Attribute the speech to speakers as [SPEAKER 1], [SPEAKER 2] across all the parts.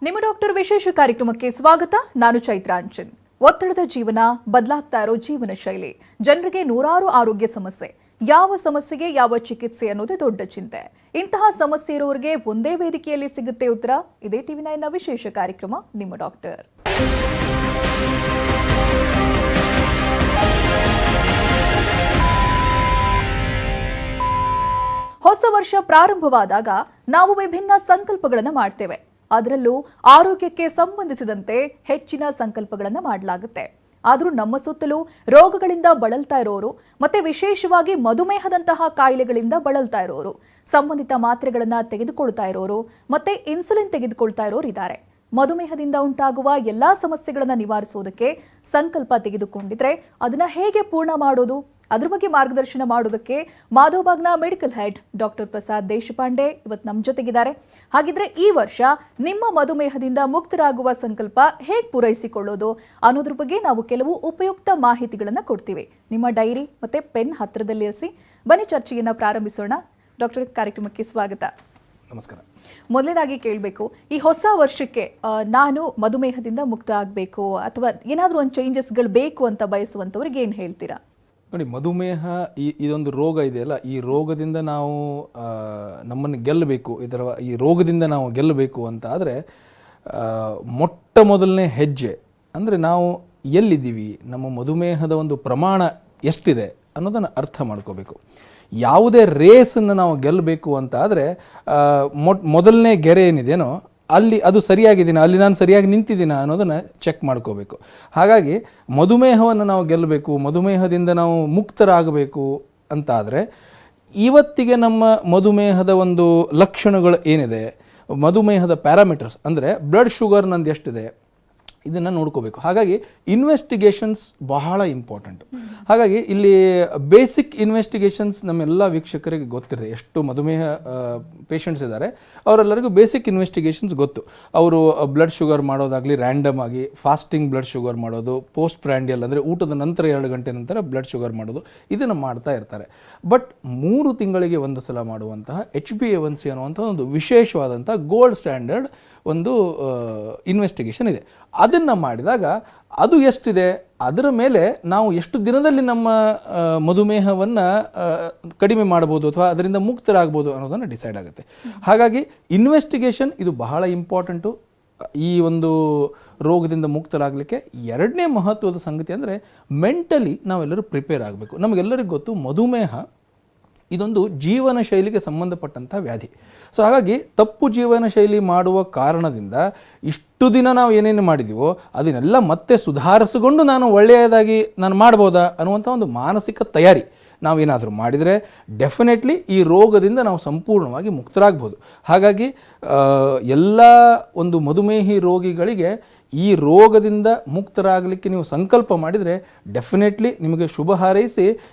[SPEAKER 1] ನಿಮ್ಮ ಡಾಕ್ಟರ್ ವಿಶೇಷ ಕಾರ್ಯಕ್ರಮಕ್ಕೆ ಸ್ವಾಗತ. ನಾನು ಚೈತ್ರಾಂಚನ್. ಒತ್ತಡದ ಜೀವನ, ಬದಲಾಗ್ತಾ ಇರೋ ಜೀವನ ಶೈಲಿ, ಜನರಿಗೆ ನೂರಾರು ಆರೋಗ್ಯ ಸಮಸ್ಯೆ. ಯಾವ ಸಮಸ್ಯೆಗೆ ಯಾವ ಚಿಕಿತ್ಸೆ ಅನ್ನೋದೇ ದೊಡ್ಡ ಚಿಂತೆ. ಇಂತಹ ಸಮಸ್ಯೆ ಇರೋರಿಗೆ ಒಂದೇ ವೇದಿಕೆಯಲ್ಲಿ ಸಿಗುತ್ತೆ ಉತ್ತರ. ಇದೇ ಟಿವಿ9ನ ವಿಶೇಷ ಕಾರ್ಯಕ್ರಮ ನಿಮ್ಮ ಡಾಕ್ಟರ್. ಹೊಸ ವರ್ಷ ಪ್ರಾರಂಭವಾದಾಗ ನಾವು ವಿಭಿನ್ನ ಸಂಕಲ್ಪಗಳನ್ನು ಮಾಡ್ತೇವೆ. ಅದರಲ್ಲೂ ಆರೋಗ್ಯಕ್ಕೆ ಸಂಬಂಧಿಸಿದಂತೆ ಹೆಚ್ಚಿನ ಸಂಕಲ್ಪಗಳನ್ನು ಮಾಡಲಾಗುತ್ತೆ. ಆದರೂ ನಮ್ಮ ಸುತ್ತಲೂ ರೋಗಗಳಿಂದ ಬಳಲ್ತಾ ಇರೋರು, ಮತ್ತೆ ವಿಶೇಷವಾಗಿ ಮಧುಮೇಹದಂತಹ ಕಾಯಿಲೆಗಳಿಂದ ಬಳಲ್ತಾ ಇರೋರು, ಸಂಬಂಧಿತ ಮಾತ್ರೆಗಳನ್ನು ತೆಗೆದುಕೊಳ್ತಾ ಇರೋರು, ಮತ್ತೆ ಇನ್ಸುಲಿನ್ ತೆಗೆದುಕೊಳ್ತಾ ಇರೋರು ಇದ್ದಾರೆ. ಮಧುಮೇಹದಿಂದ ಉಂಟಾಗುವ ಎಲ್ಲಾ ಸಮಸ್ಯೆಗಳನ್ನು ನಿವಾರಿಸುವುದಕ್ಕೆ ಸಂಕಲ್ಪ ತೆಗೆದುಕೊಂಡಿದ್ರೆ ಅದನ್ನ ಹೇಗೆ ಪೂರ್ಣ ಮಾಡೋದು, ಅದ್ರ ಬಗ್ಗೆ ಮಾರ್ಗದರ್ಶನ ಮಾಡೋದಕ್ಕೆ ಮಾಧವಬಾಗ್ನ medical head doctor Prasad Deshpande ಇವತ್ತು ನಮ್ಮ ಜೊತೆಗಿದ್ದಾರೆ. ಹಾಗಿದ್ರೆ ಈ ವರ್ಷ ನಿಮ್ಮ ಮಧುಮೇಹದಿಂದ ಮುಕ್ತರಾಗುವ ಸಂಕಲ್ಪ ಹೇಗೆ ಪೂರೈಸಿಕೊಳ್ಳೋದು ಅನ್ನೋದ್ರ ಬಗ್ಗೆ ನಾವು ಕೆಲವು ಉಪಯುಕ್ತ ಮಾಹಿತಿಗಳನ್ನು ಕೊಡ್ತೀವಿ. ನಿಮ್ಮ ಡೈರಿ ಮತ್ತೆ ಪೆನ್ ಹತ್ತಿರದಲ್ಲಿರಿಸಿ. ಬನ್ನಿ ಚರ್ಚೆಯನ್ನು ಪ್ರಾರಂಭಿಸೋಣ. ಡಾಕ್ಟರ್, ಕಾರ್ಯಕ್ರಮಕ್ಕೆ ಸ್ವಾಗತ.
[SPEAKER 2] ನಮಸ್ಕಾರ.
[SPEAKER 1] ಮೊದಲನೇದಾಗಿ ಕೇಳಬೇಕು, ಈ ಹೊಸ ವರ್ಷಕ್ಕೆ ನಾನು ಮಧುಮೇಹದಿಂದ ಮುಕ್ತ ಆಗಬೇಕು ಅಥವಾ ಏನಾದರೂ ಒಂದು ಚೇಂಜಸ್ಗಳು ಬೇಕು ಅಂತ ಬಯಸುವಂಥವ್ರಿಗೆ ಏನು ಹೇಳ್ತೀರಾ?
[SPEAKER 2] ನೋಡಿ, ಮಧುಮೇಹ ಇದೊಂದು ರೋಗ ಇದೆಯಲ್ಲ, ಈ ರೋಗದಿಂದ ನಾವು ನಮ್ಮನ್ನು ಗೆಲ್ಲಬೇಕು, ಈ ರೋಗದಿಂದ ನಾವು ಗೆಲ್ಲಬೇಕು ಅಂತ ಆದರೆ ಮೊಟ್ಟ ಮೊದಲನೇ ಹೆಜ್ಜೆ ಅಂದರೆ ನಾವು ಎಲ್ಲಿದ್ದೀವಿ, ನಮ್ಮ ಮಧುಮೇಹದ ಒಂದು ಪ್ರಮಾಣ ಎಷ್ಟಿದೆ ಅನ್ನೋದನ್ನು ಅರ್ಥ ಮಾಡ್ಕೋಬೇಕು. ಯಾವುದೇ ರೇಸನ್ನು ನಾವು ಗೆಲ್ಲಬೇಕು ಅಂತ ಆದರೆ ಮೊದಲನೇ ಗೆರೆ ಏನಿದೆಯೋ ಅಲ್ಲಿ ಅದು ಸರಿಯಾಗಿದ್ದೀನ, ಅಲ್ಲಿ ನಾನು ಸರಿಯಾಗಿ ನಿಂತಿದ್ದೀನ ಅನ್ನೋದನ್ನು ಚೆಕ್ ಮಾಡ್ಕೋಬೇಕು. ಹಾಗಾಗಿ ಮಧುಮೇಹವನ್ನು ನಾವು ಗೆಲ್ಲಬೇಕು, ಮಧುಮೇಹದಿಂದ ನಾವು ಮುಕ್ತರಾಗಬೇಕು ಅಂತಾದರೆ ಇವತ್ತಿಗೆ ನಮ್ಮ ಮಧುಮೇಹದ ಒಂದು ಲಕ್ಷಣಗಳು ಏನಿದೆ, ಮಧುಮೇಹದ ಪ್ಯಾರಾಮೀಟರ್ಸ್ ಅಂದರೆ ಬ್ಲಡ್ ಶುಗರ್ ನಂದು ಎಷ್ಟಿದೆ ಇದನ್ನು ನೋಡ್ಕೋಬೇಕು. ಹಾಗಾಗಿ ಇನ್ವೆಸ್ಟಿಗೇಷನ್ಸ್ ಬಹಳ ಇಂಪಾರ್ಟೆಂಟು. ಹಾಗಾಗಿ ಇಲ್ಲಿ ಬೇಸಿಕ್ ಇನ್ವೆಸ್ಟಿಗೇಷನ್ಸ್ ನಮ್ಮೆಲ್ಲ ವೀಕ್ಷಕರಿಗೆ ಗೊತ್ತಿದೆ. ಎಷ್ಟು ಮಧುಮೇಹ ಪೇಷಂಟ್ಸ್ ಇದ್ದಾರೆ ಅವರೆಲ್ಲರಿಗೂ ಬೇಸಿಕ್ ಇನ್ವೆಸ್ಟಿಗೇಷನ್ಸ್ ಗೊತ್ತು. ಅವರು ಬ್ಲಡ್ ಶುಗರ್ ಮಾಡೋದಾಗಲಿ, ರ್ಯಾಂಡಮ್ ಆಗಿ ಫಾಸ್ಟಿಂಗ್ ಬ್ಲಡ್ ಶುಗರ್ ಮಾಡೋದು, ಪೋಸ್ಟ್ ಪ್ರ್ಯಾಂಡಿಯಲ್ ಅಂದರೆ ಊಟದ ನಂತರ 2 ಗಂಟೆ ನಂತರ ಬ್ಲಡ್ ಶುಗರ್ ಮಾಡೋದು, ಇದನ್ನು ಮಾಡ್ತಾ ಇರ್ತಾರೆ. ಬಟ್ 3 ತಿಂಗಳಿಗೆ ಒಂದು ಸಲ ಮಾಡುವಂತಹ HbA1c ಅನ್ನುವಂಥ ಒಂದು ವಿಶೇಷವಾದಂಥ ಗೋಲ್ಡ್ ಸ್ಟ್ಯಾಂಡರ್ಡ್ ಒಂದು ಇನ್ವೆಸ್ಟಿಗೇಷನ್ ಇದೆ. ಅದನ್ನು ಮಾಡಿದಾಗ ಅದು ಎಷ್ಟಿದೆ ಅದರ ಮೇಲೆ ನಾವು ಎಷ್ಟು ದಿನದಲ್ಲಿ ನಮ್ಮ ಮಧುಮೇಹವನ್ನು ಕಡಿಮೆ ಮಾಡ್ಬೋದು ಅಥವಾ ಅದರಿಂದ ಮುಕ್ತರಾಗ್ಬೋದು ಅನ್ನೋದನ್ನು ಡಿಸೈಡ್ ಆಗುತ್ತೆ. ಹಾಗಾಗಿ ಇನ್ವೆಸ್ಟಿಗೇಷನ್ ಇದು ಬಹಳ ಇಂಪಾರ್ಟೆಂಟು ಈ ಒಂದು ರೋಗದಿಂದ ಮುಕ್ತರಾಗಲಿಕ್ಕೆ. ಎರಡನೇ ಮಹತ್ವದ ಸಂಗತಿ ಅಂದರೆ ಮೆಂಟಲಿ ನಾವೆಲ್ಲರೂ ಪ್ರಿಪೇರ್ ಆಗಬೇಕು. ನಮಗೆಲ್ಲರಿಗೂ ಗೊತ್ತು, ಮಧುಮೇಹ ಇದೊಂದು ಜೀವನ ಶೈಲಿಗೆ ಸಂಬಂಧಪಟ್ಟಂಥ ವ್ಯಾಧಿ. ಸೊ ಹಾಗಾಗಿ ತಪ್ಪು ಜೀವನ ಶೈಲಿ ಮಾಡುವ ಕಾರಣದಿಂದ ಇಷ್ಟು ದಿನ ನಾವು ಏನೇನು ಮಾಡಿದ್ದೀವೋ ಅದನ್ನೆಲ್ಲ ಮತ್ತೆ ಸುಧಾರಿಸಿಕೊಂಡು ನಾನು ಒಳ್ಳೆಯದಾಗಿ ನಾನು ಮಾಡ್ಬೋದಾ ಅನ್ನುವಂಥ ಒಂದು ಮಾನಸಿಕ ತಯಾರಿ ನಾವೇನಾದರೂ ಮಾಡಿದರೆ ಡೆಫಿನೆಟ್ಲಿ ಈ ರೋಗದಿಂದ ನಾವು ಸಂಪೂರ್ಣವಾಗಿ ಮುಕ್ತರಾಗ್ಬೋದು. ಹಾಗಾಗಿ ಎಲ್ಲ ಒಂದು ಮಧುಮೇಹಿ ರೋಗಿಗಳಿಗೆ ಈ ರೋಗದಿಂದ ಮುಕ್ತರಾಗಲಿಕ್ಕೆ ನೀವು ಸಂಕಲ್ಪ ಮಾಡಿದರೆ ಡೆಫಿನೆಟ್ಲಿ ನಿಮಗೆ ಶುಭ ಹಾರೈಸಿ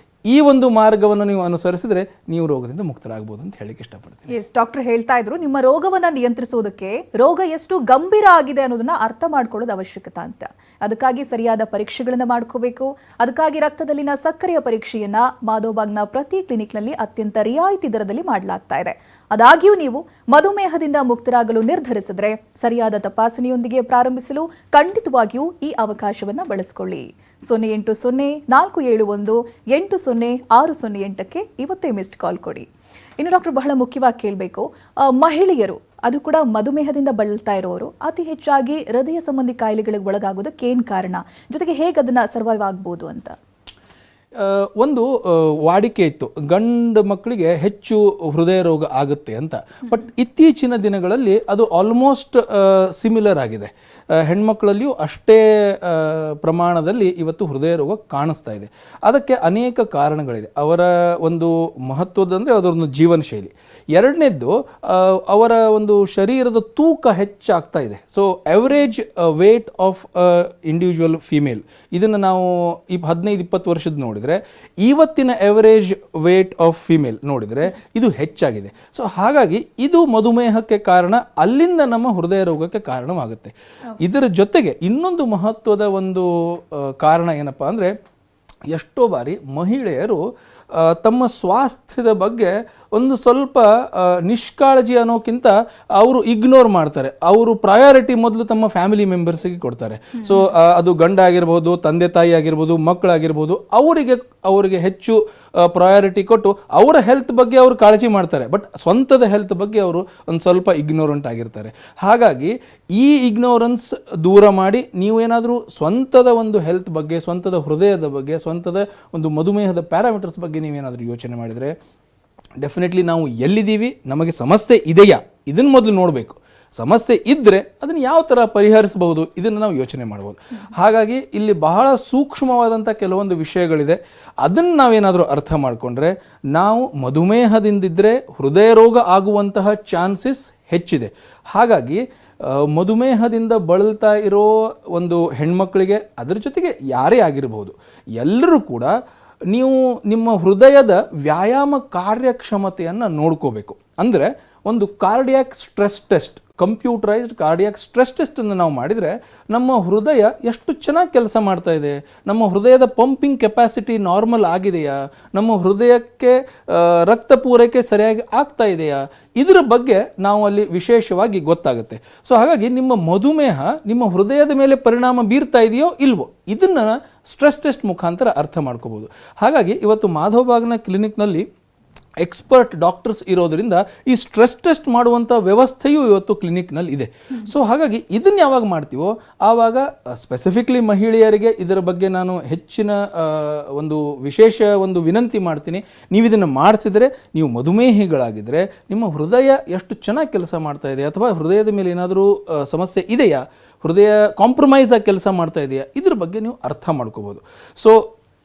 [SPEAKER 2] ಈ ಒಂದು ಮಾರ್ಗವನ್ನು ನೀವು ಅನುಸರಿಸಿದ್ರೆ ನೀವು ರೋಗದಿಂದ ಮುಕ್ತರಾಗಬಹುದು ಅಂತ ಹೇಳಿಕ್ಕೆ ಇಷ್ಟಪಡ್ತೀನಿ.
[SPEAKER 1] ಎಸ್, ಡಾಕ್ಟರ್ ಹೇಳ್ತಾ ಇದ್ರು, ನಿಮ್ಮ ರೋಗವನ್ನು ನಿಯಂತ್ರಿಸೋದಕ್ಕೆ ರೋಗ ಎಷ್ಟು ಗಂಭೀರ ಆಗಿದೆ ಅನ್ನೋದನ್ನ ಅರ್ಥ ಮಾಡ್ಕೊಳ್ಳೋದು ಅವಶ್ಯಕತೆ ಅಂತ. ಅದಕ್ಕಾಗಿ ಸರಿಯಾದ ಪರೀಕ್ಷೆಗಳನ್ನು ಮಾಡ್ಕೋಬೇಕು. ಅದಕ್ಕಾಗಿ ರಕ್ತದಲ್ಲಿನ ಸಕ್ಕರೆಯ ಪರೀಕ್ಷೆಯನ್ನ ಮಾಧವಬಾಗ್ನ ಪ್ರತಿ ಕ್ಲಿನಿಕ್ನಲ್ಲಿ ಅತ್ಯಂತ ರಿಯಾಯಿತಿ ದರದಲ್ಲಿ ಮಾಡಲಾಗ್ತಾ ಇದೆ. ಆದಾಗ್ಯೂ ನೀವು ಮಧುಮೇಹದಿಂದ ಮುಕ್ತರಾಗಲು ನಿರ್ಧರಿಸಿದ್ರೆ ಸರಿಯಾದ ತಪಾಸಣೆಯೊಂದಿಗೆ ಪ್ರಾರಂಭಿಸಲು ಖಂಡಿತವಾಗಿಯೂ ಈ ಅವಕಾಶವನ್ನು ಬಳಸಿಕೊಳ್ಳಿ. 080471800608ಕ್ಕೆ ಇವತ್ತೇ ಮಿಸ್ಡ್ ಕಾಲ್ ಕೊಡಿ. ಇನ್ನು ಡಾಕ್ಟರ್, ಬಹಳ ಮುಖ್ಯವಾಗಿ ಕೇಳಬೇಕು, ಮಹಿಳೆಯರು ಅದು ಕೂಡ ಮಧುಮೇಹದಿಂದ ಬಳಲ್ತಾ ಇರೋರು ಅತಿ ಹೆಚ್ಚಾಗಿ ಹೃದಯ ಸಂಬಂಧಿ ಕಾಯಿಲೆಗಳಿಗೆ ಒಳಗಾಗೋದಕ್ಕೆ ಏನು ಕಾರಣ, ಜೊತೆಗೆ ಹೇಗೆ ಅದನ್ನು ಸರ್ವೈವ್ ಆಗ್ಬೋದು ಅಂತ?
[SPEAKER 2] ಒಂದು ವಾಡಿಕೆ ಇತ್ತು, ಗಂಡು ಮಕ್ಕಳಿಗೆ ಹೆಚ್ಚು ಹೃದಯ ರೋಗ ಆಗುತ್ತೆ ಅಂತ. ಬಟ್ ಇತ್ತೀಚಿನ ದಿನಗಳಲ್ಲಿ ಅದು ಆಲ್ಮೋಸ್ಟ್ ಸಿಮಿಲರ್ ಆಗಿದೆ. ಹೆಣ್ಮಕ್ಳಲ್ಲಿಯೂ ಅಷ್ಟೇ ಪ್ರಮಾಣದಲ್ಲಿ ಇವತ್ತು ಹೃದಯ ರೋಗ ಕಾಣಿಸ್ತಾ ಇದೆ. ಅದಕ್ಕೆ ಅನೇಕ ಕಾರಣಗಳಿದೆ. ಅವರ ಒಂದು ಮಹತ್ವದಂದರೆ ಅದರೊಂದು ಜೀವನ ಶೈಲಿ. ಎರಡನೇದ್ದು ಅವರ ಒಂದು ಶರೀರದ ತೂಕ ಹೆಚ್ಚಾಗ್ತಾ ಇದೆ. So average weight of individual female ಇದನ್ನು ನಾವು 15-20 ವರ್ಷದ ನೋಡಿದರೆ ಇವತ್ತಿನ ಎವರೇಜ್ ವೇಟ್ ಆಫ್ ಫಿಮೇಲ್ ನೋಡಿದರೆ ಇದು ಹೆಚ್ಚಾಗಿದೆ. ಸೊ ಹಾಗಾಗಿ ಇದು ಮಧುಮೇಹಕ್ಕೆ ಕಾರಣ, ಅಲ್ಲಿಂದ ನಮ್ಮ ಹೃದಯ ರೋಗಕ್ಕೆ ಕಾರಣವಾಗುತ್ತೆ. ಇದರ ಜೊತೆಗೆ ಇನ್ನೊಂದು ಮಹತ್ವದ ಒಂದು ಕಾರಣ ಏನಪ್ಪ ಅಂದರೆ, ಎಷ್ಟೋ ಬಾರಿ ಮಹಿಳೆಯರು ತಮ್ಮ ಸ್ವಾಸ್ಥ್ಯದ ಬಗ್ಗೆ ಒಂದು ಸ್ವಲ್ಪ ನಿಷ್ಕಾಳಜಿ ಅನ್ನೋಕ್ಕಿಂತ ಅವರು ಇಗ್ನೋರ್ ಮಾಡ್ತಾರೆ. ಅವರು ಪ್ರಯಾರಿಟಿ ಮೊದಲು ತಮ್ಮ ಫ್ಯಾಮಿಲಿ ಮೆಂಬರ್ಸಿಗೆ ಕೊಡ್ತಾರೆ. ಸೊ ಅದು ಗಂಡ ಆಗಿರ್ಬೋದು, ತಂದೆ ತಾಯಿ ಆಗಿರ್ಬೋದು, ಮಕ್ಕಳಾಗಿರ್ಬೋದು, ಅವರಿಗೆ ಹೆಚ್ಚು ಪ್ರಯಾರಿಟಿ ಕೊಟ್ಟು ಅವರ ಹೆಲ್ತ್ ಬಗ್ಗೆ ಅವರು ಕಾಳಜಿ ಮಾಡ್ತಾರೆ. ಬಟ್ ಸ್ವಂತದ ಹೆಲ್ತ್ ಬಗ್ಗೆ ಅವರು ಒಂದು ಸ್ವಲ್ಪ ಇಗ್ನೋರೆಂಟ್ ಆಗಿರ್ತಾರೆ. ಹಾಗಾಗಿ ಈ ಇಗ್ನೋರೆನ್ಸ್ ದೂರ ಮಾಡಿ ನೀವೇನಾದರೂ ಸ್ವಂತದ ಒಂದು ಹೆಲ್ತ್ ಬಗ್ಗೆ, ಸ್ವಂತದ ಹೃದಯದ ಬಗ್ಗೆ, ಸ್ವಂತದ ಒಂದು ಮಧುಮೇಹದ ಪ್ಯಾರಾಮೀಟರ್ಸ್ ಬಗ್ಗೆ ನೀವೇನಾದರೂ ಯೋಚನೆ ಮಾಡಿದರೆ ಡೆಫಿನೆಟ್ಲಿ ನಾವು ಎಲ್ಲಿದ್ದೀವಿ, ನಮಗೆ ಸಮಸ್ಯೆ ಇದೆಯಾ, ಇದನ್ನು ಮೊದಲು ನೋಡಬೇಕು. ಸಮಸ್ಯೆ ಇದ್ದರೆ ಅದನ್ನು ಯಾವ ಥರ ಪರಿಹರಿಸಬಹುದು ಇದನ್ನು ನಾವು ಯೋಚನೆ ಮಾಡ್ಬೋದು. ಹಾಗಾಗಿ ಇಲ್ಲಿ ಬಹಳ ಸೂಕ್ಷ್ಮವಾದಂಥ ಕೆಲವೊಂದು ವಿಷಯಗಳಿದೆ. ಅದನ್ನು ನಾವೇನಾದರೂ ಅರ್ಥ ಮಾಡಿಕೊಂಡ್ರೆ ನಾವು ಮಧುಮೇಹದಿಂದಿದ್ದರೆ ಹೃದಯ ರೋಗ ಆಗುವಂತಹ ಚಾನ್ಸಸ್ ಹೆಚ್ಚಿದೆ. ಹಾಗಾಗಿ ಮಧುಮೇಹದಿಂದ ಬಳಲ್ತಾ ಇರೋ ಒಂದು ಹೆಣ್ಮಕ್ಳಿಗೆ, ಅದರ ಜೊತೆಗೆ ಯಾರೇ ಆಗಿರ್ಬೋದು, ಎಲ್ಲರೂ ಕೂಡ ನೀವು ನಿಮ್ಮ ಹೃದಯದ ವ್ಯಾಯಾಮ ಕಾರ್ಯಕ್ಷಮತೆಯನ್ನು ನೋಡ್ಕೋಬೇಕು. ಅಂದರೆ ಒಂದು cardiac stress test, computerised cardiac stress ಟೆಸ್ಟನ್ನು ನಾವು ಮಾಡಿದರೆ ನಮ್ಮ ಹೃದಯ ಎಷ್ಟು ಚೆನ್ನಾಗಿ ಕೆಲಸ ಮಾಡ್ತಾ ಇದೆ, ನಮ್ಮ ಹೃದಯದ ಪಂಪಿಂಗ್ ಕೆಪಾಸಿಟಿ ನಾರ್ಮಲ್ ಆಗಿದೆಯಾ, ನಮ್ಮ ಹೃದಯಕ್ಕೆ ರಕ್ತ ಪೂರೈಕೆ ಸರಿಯಾಗಿ ಆಗ್ತಾ ಇದೆಯಾ, ಇದರ ಬಗ್ಗೆ ನಾವು ಅಲ್ಲಿ ವಿಶೇಷವಾಗಿ ಗೊತ್ತಾಗುತ್ತೆ. ಸೊ ಹಾಗಾಗಿ ನಿಮ್ಮ ಮಧುಮೇಹ ನಿಮ್ಮ ಹೃದಯದ ಮೇಲೆ ಪರಿಣಾಮ ಬೀರ್ತಾ ಇದೆಯೋ ಇಲ್ವೋ ಇದನ್ನು ಸ್ಟ್ರೆಸ್ ಟೆಸ್ಟ್ ಮುಖಾಂತರ ಅರ್ಥ ಮಾಡ್ಕೋಬೋದು. ಹಾಗಾಗಿ ಇವತ್ತು ಮಾಧವಬಾಗ್ನ ಕ್ಲಿನಿಕ್ನಲ್ಲಿ ಎಕ್ಸ್ಪರ್ಟ್ ಡಾಕ್ಟರ್ಸ್ ಇರೋದರಿಂದ ಈ ಸ್ಟ್ರೆಸ್ ಟೆಸ್ಟ್ ಮಾಡುವಂಥ ವ್ಯವಸ್ಥೆಯೂ ಇವತ್ತು ಕ್ಲಿನಿಕ್ನಲ್ಲಿ ಇದೆ. ಸೊ ಹಾಗಾಗಿ ಇದನ್ನು ಯಾವಾಗ ಮಾಡ್ತೀವೋ ಆವಾಗ ಸ್ಪೆಸಿಫಿಕ್ಲಿ ಮಹಿಳೆಯರಿಗೆ ಇದರ ಬಗ್ಗೆ ನಾನು ಹೆಚ್ಚಿನ ಒಂದು ವಿಶೇಷ ಒಂದು ವಿನಂತಿ ಮಾಡ್ತೀನಿ. ನೀವು ಇದನ್ನು ಮಾಡಿಸಿದರೆ, ನೀವು ಮಧುಮೇಹಿಗಳಾಗಿದ್ದರೆ ನಿಮ್ಮ ಹೃದಯ ಎಷ್ಟು ಚೆನ್ನಾಗಿ ಕೆಲಸ ಮಾಡ್ತಾ ಇದೆ ಅಥವಾ ಹೃದಯದ ಮೇಲೆ ಏನಾದರೂ ಸಮಸ್ಯೆ ಇದೆಯಾ, ಹೃದಯ ಕಾಂಪ್ರಮೈಸ್ ಆಗಿ ಕೆಲಸ ಮಾಡ್ತಾ ಇದೆಯಾ, ಇದ್ರ ಬಗ್ಗೆ ನೀವು ಅರ್ಥ ಮಾಡ್ಕೋಬೋದು. ಸೊ